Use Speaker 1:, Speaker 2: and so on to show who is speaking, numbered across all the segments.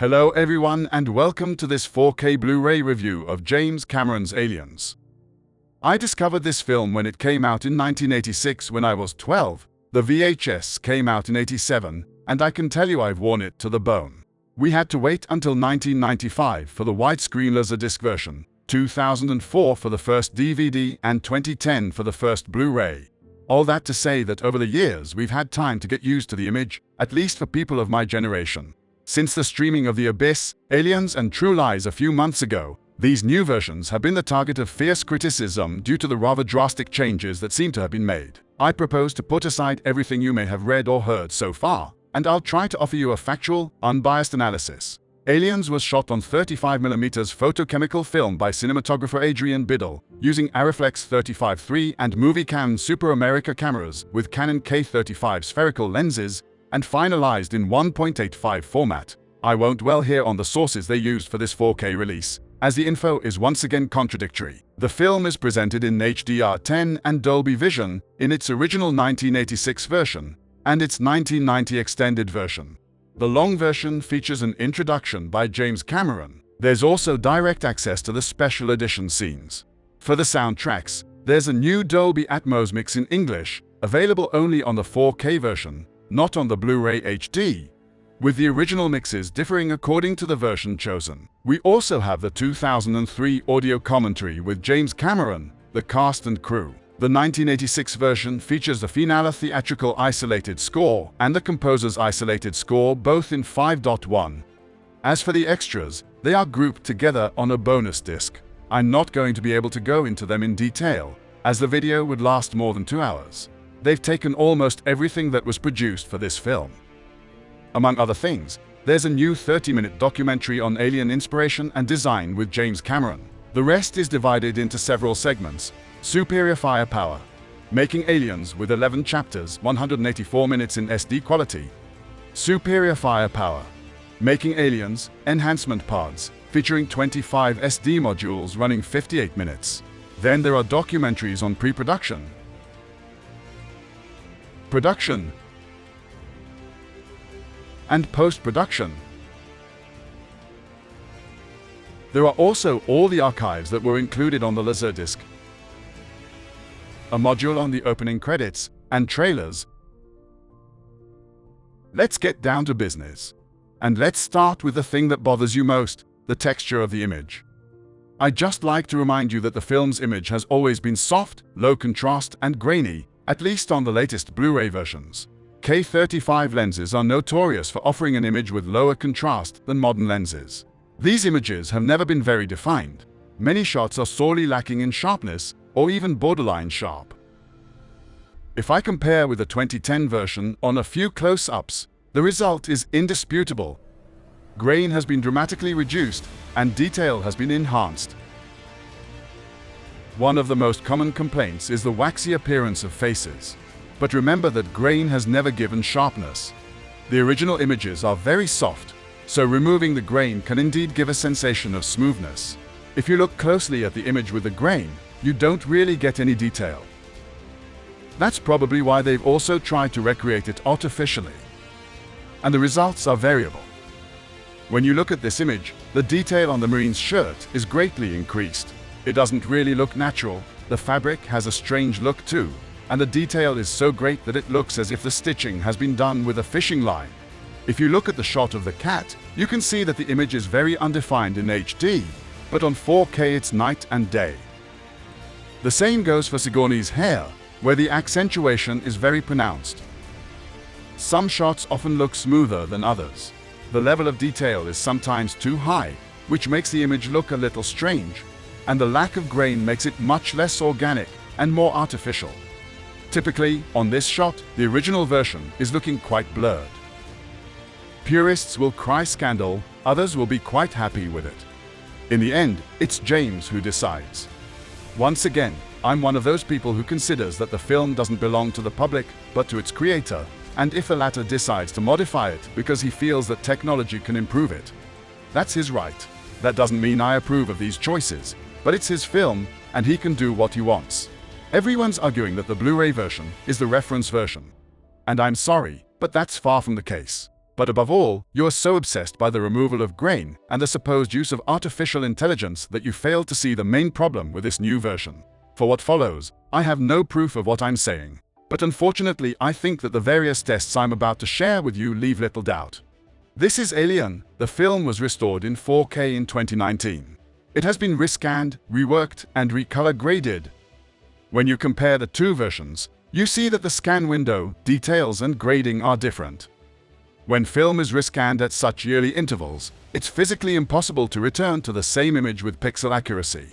Speaker 1: Hello everyone and welcome to this 4K Blu-ray review of James Cameron's Aliens. I discovered this film when it came out in 1986 when I was 12. The VHS came out in 87, and I can tell you I've worn it to the bone. We had to wait until 1995 for the widescreen Laserdisc version, 2004 for the first DVD, and 2010 for the first Blu-ray. All that to say that over the years we've had time to get used to the image, at least for people of my generation. Since the streaming of The Abyss, Aliens and True Lies a few months ago, these new versions have been the target of fierce criticism due to the rather drastic changes that seem to have been made. I propose to put aside everything you may have read or heard so far, and I'll try to offer you a factual, unbiased analysis. Aliens was shot on 35mm photochemical film by cinematographer Adrian Biddle, using Arriflex 35-3 and Moviecam Super America cameras with Canon K35 spherical lenses, and finalized in 1.85 format. I won't dwell here on the sources they used for this 4K release, as the info is once again contradictory. The film is presented in HDR10 and Dolby Vision in its original 1986 version and its 1990 extended version. The long version features an introduction by James Cameron. There's also direct access to the special edition scenes. For the soundtracks, there's a new Dolby Atmos mix in English, available only on the 4K version, not on the Blu-ray HD, with the original mixes differing according to the version chosen. We also have the 2003 audio commentary with James Cameron, the cast and crew. The 1986 version features the finale theatrical isolated score and the composer's isolated score, both in 5.1. As for the extras, they are grouped together on a bonus disc. I'm not going to be able to go into them in detail, as the video would last more than 2 hours. They've taken almost everything that was produced for this film. Among other things, there's a new 30-minute documentary on alien inspiration and design with James Cameron. The rest is divided into several segments. Superior Firepower, Making Aliens with 11 chapters, 184 minutes in SD quality. Superior Firepower, Making Aliens, Enhancement Pods, featuring 25 SD modules running 58 minutes. Then there are documentaries on pre-production, production, and post-production. There are also all the archives that were included on the Laserdisc, a module on the opening credits, and trailers. Let's get down to business. And let's start with the thing that bothers you most, the texture of the image. I'd just like to remind you that the film's image has always been soft, low contrast, and grainy, at least on the latest Blu-ray versions. K35 lenses are notorious for offering an image with lower contrast than modern lenses. These images have never been very defined. Many shots are sorely lacking in sharpness, or even borderline sharp. If I compare with the 2010 version on a few close-ups, the result is indisputable. Grain has been dramatically reduced, and detail has been enhanced. One of the most common complaints is the waxy appearance of faces. But remember that grain has never given sharpness. The original images are very soft, so removing the grain can indeed give a sensation of smoothness. If you look closely at the image with the grain, you don't really get any detail. That's probably why they've also tried to recreate it artificially. And the results are variable. When you look at this image, the detail on the Marine's shirt is greatly increased. It doesn't really look natural, the fabric has a strange look too, and the detail is so great that it looks as if the stitching has been done with a fishing line. If you look at the shot of the cat, you can see that the image is very undefined in HD, but on 4K it's night and day. The same goes for Sigourney's hair, where the accentuation is very pronounced. Some shots often look smoother than others. The level of detail is sometimes too high, which makes the image look a little strange, and the lack of grain makes it much less organic and more artificial. Typically, on this shot, the original version is looking quite blurred. Purists will cry scandal, others will be quite happy with it. In the end, it's James who decides. Once again, I'm one of those people who considers that the film doesn't belong to the public, but to its creator, and if the latter decides to modify it because he feels that technology can improve it, that's his right. That doesn't mean I approve of these choices, but it's his film, and he can do what he wants. Everyone's arguing that the Blu-ray version is the reference version. And I'm sorry, but that's far from the case. But above all, you are so obsessed by the removal of grain and the supposed use of artificial intelligence that you fail to see the main problem with this new version. For what follows, I have no proof of what I'm saying. But unfortunately, I think that the various tests I'm about to share with you leave little doubt. This is Alien. The film was restored in 4K in 2019. It has been rescanned, reworked, and recolor graded. When you compare the two versions, you see that the scan window, details, and grading are different. When film is rescanned at such yearly intervals, it's physically impossible to return to the same image with pixel accuracy.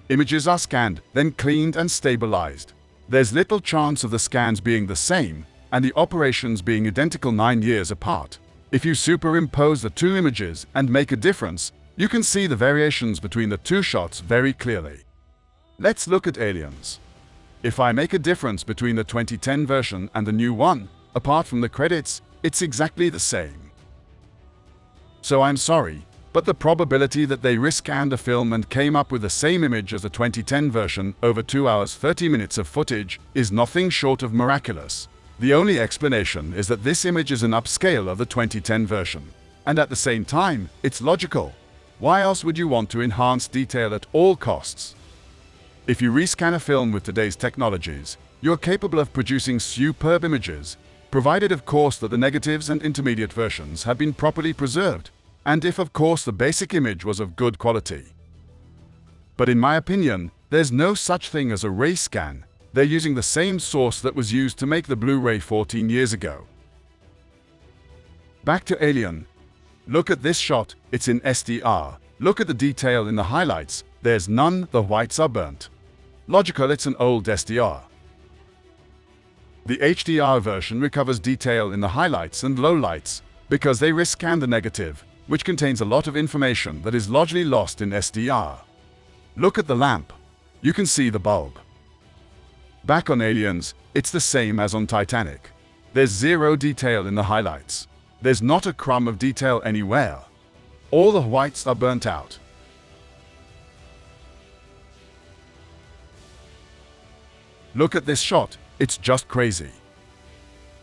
Speaker 1: Images are scanned, then cleaned and stabilized. There's little chance of the scans being the same and the operations being identical 9 years apart. If you superimpose the two images and make a difference, you can see the variations between the two shots very clearly. Let's look at Aliens. If I make a difference between the 2010 version and the new one, apart from the credits, it's exactly the same. So I'm sorry, but the probability that they rescanned a film and came up with the same image as the 2010 version over 2 hours 30 minutes of footage is nothing short of miraculous. The only explanation is that this image is an upscale of the 2010 version. And at the same time, it's logical. Why else would you want to enhance detail at all costs? If you rescan a film with today's technologies, you're capable of producing superb images, provided of course that the negatives and intermediate versions have been properly preserved, and if of course the basic image was of good quality. But in my opinion, there's no such thing as a ray scan. They're using the same source that was used to make the Blu-ray 14 years ago. Back to Alien. Look at this shot, it's in SDR. Look at the detail in the highlights, there's none, the whites are burnt. Logical, it's an old SDR. The HDR version recovers detail in the highlights and lowlights because they rescan the negative, which contains a lot of information that is largely lost in SDR. Look at the lamp. You can see the bulb. Back on Aliens, it's the same as on Titanic. There's zero detail in the highlights. There's not a crumb of detail anywhere. All the whites are burnt out. Look at this shot. It's just crazy.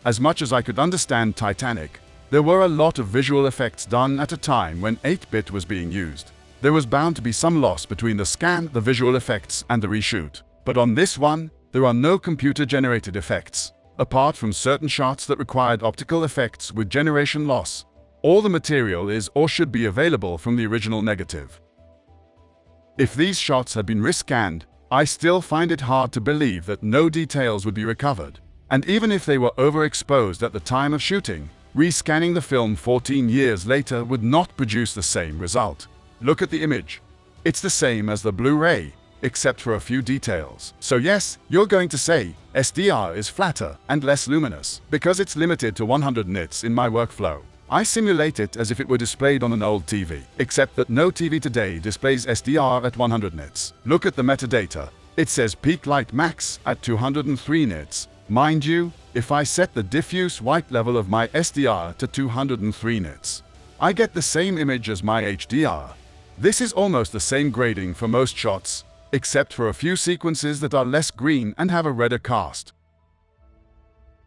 Speaker 1: As much as I could understand Titanic, there were a lot of visual effects done at a time when 8-bit was being used. There was bound to be some loss between the scan, the visual effects, and the reshoot. But on this one, there are no computer-generated effects. Apart from certain shots that required optical effects with generation loss, all the material is or should be available from the original negative. If these shots had been rescanned, I still find it hard to believe that no details would be recovered. And even if they were overexposed at the time of shooting, rescanning the film 14 years later would not produce the same result. Look at the image. It's the same as the Blu-ray, except for a few details. So yes, you're going to say, SDR is flatter and less luminous, because it's limited to 100 nits in my workflow. I simulate it as if it were displayed on an old TV, except that no TV today displays SDR at 100 nits. Look at the metadata. It says peak light max at 203 nits. Mind you, if I set the diffuse white level of my SDR to 203 nits, I get the same image as my HDR. This is almost the same grading for most shots, except for a few sequences that are less green and have a redder cast.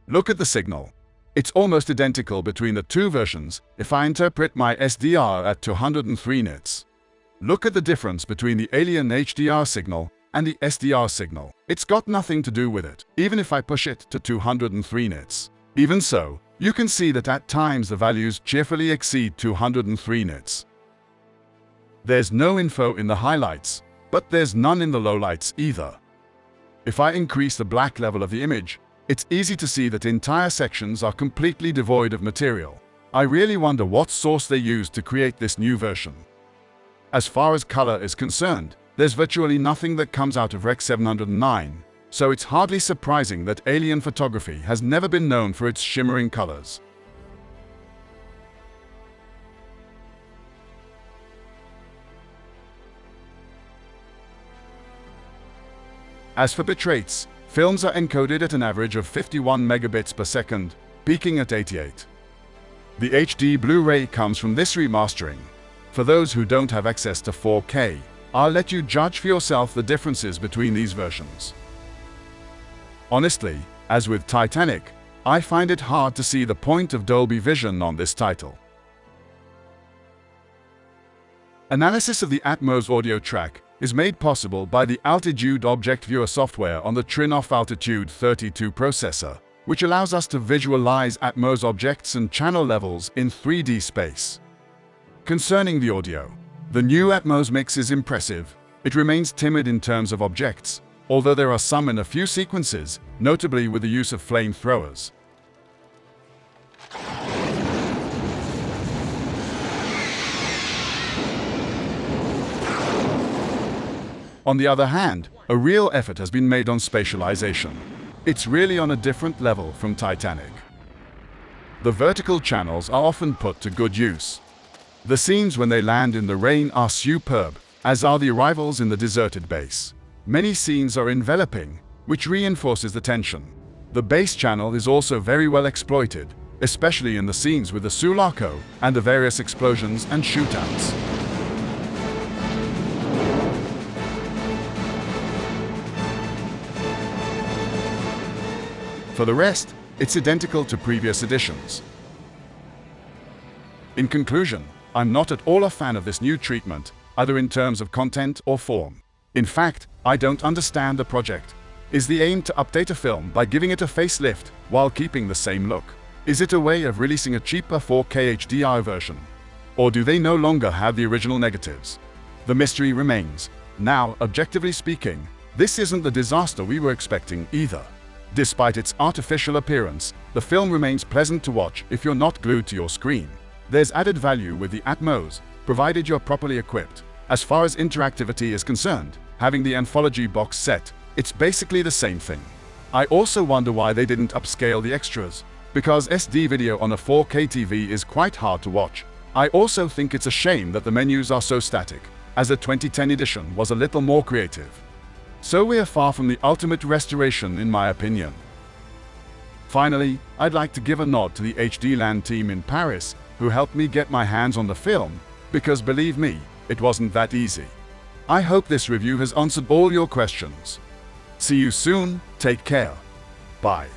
Speaker 1: Look at the signal. It's almost identical between the two versions if I interpret my SDR at 203 nits. Look at the difference between the Alien HDR signal and the SDR signal. It's got nothing to do with it, even if I push it to 203 nits. Even so, you can see that at times the values cheerfully exceed 203 nits. There's no info in the highlights, but there's none in the lowlights either. If I increase the black level of the image, it's easy to see that entire sections are completely devoid of material. I really wonder what source they used to create this new version. As far as color is concerned, there's virtually nothing that comes out of Rec 709, so it's hardly surprising that Alien photography has never been known for its shimmering colors. As for bit rates, films are encoded at an average of 51 megabits per second, peaking at 88. The HD Blu-ray comes from this remastering. For those who don't have access to 4K, I'll let you judge for yourself the differences between these versions. Honestly, as with Titanic, I find it hard to see the point of Dolby Vision on this title. Analysis of the Atmos audio track is made possible by the Altitude Object Viewer software on the Trinnov Altitude 32 processor, which allows us to visualize Atmos objects and channel levels in 3D space. Concerning the audio, the new Atmos mix is impressive. It remains timid in terms of objects, although there are some in a few sequences, notably with the use of flamethrowers. On the other hand, a real effort has been made on spatialization. It's really on a different level from Titanic. The vertical channels are often put to good use. The scenes when they land in the rain are superb, as are the arrivals in the deserted base. Many scenes are enveloping, which reinforces the tension. The bass channel is also very well exploited, especially in the scenes with the Sulaco and the various explosions and shootouts. For the rest, it's identical to previous editions. In conclusion, I'm not at all a fan of this new treatment, either in terms of content or form. In fact, I don't understand the project. Is the aim to update a film by giving it a facelift while keeping the same look? Is it a way of releasing a cheaper 4K HDR version? Or do they no longer have the original negatives? The mystery remains. Now, objectively speaking, this isn't the disaster we were expecting either. Despite its artificial appearance, the film remains pleasant to watch if you're not glued to your screen. There's added value with the Atmos, provided you're properly equipped. As far as interactivity is concerned, having the Anthology box set, it's basically the same thing. I also wonder why they didn't upscale the extras, because SD video on a 4K TV is quite hard to watch. I also think it's a shame that the menus are so static, as the 2010 edition was a little more creative. So we are far from the ultimate restoration in my opinion. Finally, I'd like to give a nod to the HDland team in Paris who helped me get my hands on the film, because believe me, it wasn't that easy. I hope this review has answered all your questions. See you soon, take care. Bye.